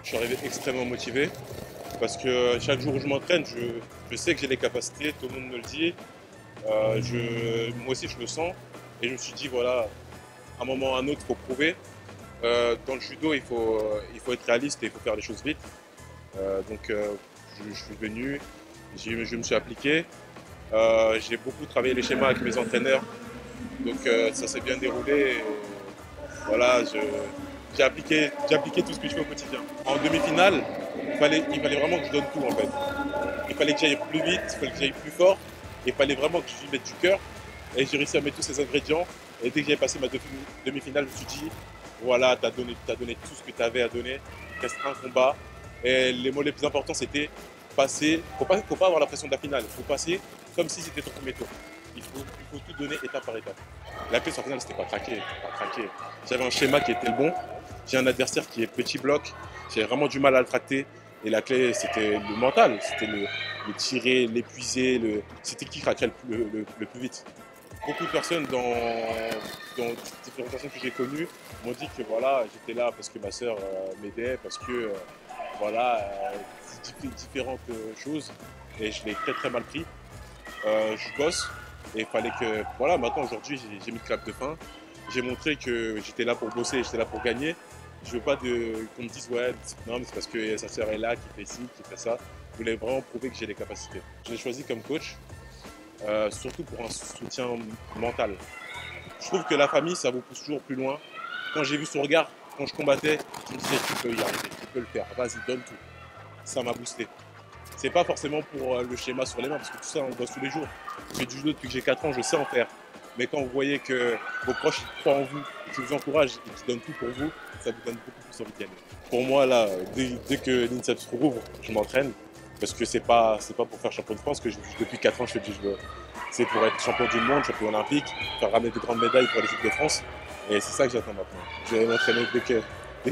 Je suis arrivé extrêmement motivé parce que chaque jour où je m'entraîne, je sais que j'ai les capacités, tout le monde me le dit. Moi aussi, je le sens. Et je me suis dit, voilà, à un moment ou à un autre, il faut prouver. Dans le judo, il faut être réaliste et il faut faire les choses vite. Je suis venu, je me suis appliqué. J'ai beaucoup travaillé les schémas avec mes entraîneurs. Ça s'est bien déroulé. Et voilà, j'ai appliqué tout ce que je fais au quotidien. En demi-finale, il fallait vraiment que je donne tout en fait. Il fallait que j'aille plus vite, il fallait que j'aille plus fort. Il fallait vraiment que je mette du cœur. Et j'ai réussi à mettre tous ces ingrédients. Et dès que j'ai passé ma demi-finale, je me suis dit, voilà, t'as donné tout ce que tu avais à donner. Il reste un combat. Et les mots les plus importants, c'était passer. Faut pas avoir la pression de la finale. Il faut passer comme si c'était ton premier tour. Il faut tout donner étape par étape. La clé sur la finale, c'était pas craquer. Pas craquer. J'avais un schéma qui était le bon. J'ai un adversaire qui est petit bloc. J'ai vraiment du mal à le tracter. Et la clé, c'était le mental. C'était le tirer, l'épuiser. C'était qui craquerait le plus vite. Beaucoup de personnes dans différentes personnes que j'ai connues m'ont dit que voilà, j'étais là parce que ma sœur m'aidait, parce que voilà, différentes choses. Et je l'ai très très mal pris. Je bosse et il fallait que, voilà, maintenant aujourd'hui j'ai mis le clap de fin. J'ai montré que j'étais là pour bosser, j'étais là pour gagner. Je veux pas qu'on me dise ouais, non, mais c'est parce que sa sœur est là, qui fait ci, qui fait ça. Je voulais vraiment prouver que j'ai les capacités. Je l'ai choisi comme coach, surtout pour un soutien mental. Je trouve que la famille, ça vous pousse toujours plus loin. Quand j'ai vu son regard, quand je combattais, je me disais tu peux y arriver, tu peux le faire, vas-y, donne tout. Ça m'a boosté. C'est pas forcément pour le schéma sur les mains, parce que tout ça, on bosse tous les jours. Je fais du judo depuis que j'ai 4 ans, je sais en faire. Mais quand vous voyez que vos proches croient en vous, qu'ils vous encouragent et qu'ils donnent tout pour vous, ça vous donne beaucoup plus envie de gagner. Pour moi, là, dès que l'INSEP se rouvre, je m'entraîne. Parce que c'est pas pour faire champion de France que depuis 4 ans je fais du judo. C'est pour être champion du monde, champion olympique, faire ramener de grandes médailles pour l'équipe de France. Et c'est ça que j'attends maintenant. Je vais m'entraîner dès que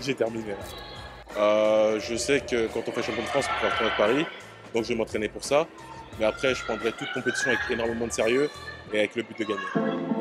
j'ai terminé. Je sais que quand on fait champion de France, on peut faire de Paris. Donc je vais m'entraîner pour ça. Mais après, je prendrai toute compétition avec énormément de sérieux et avec le but de gagner.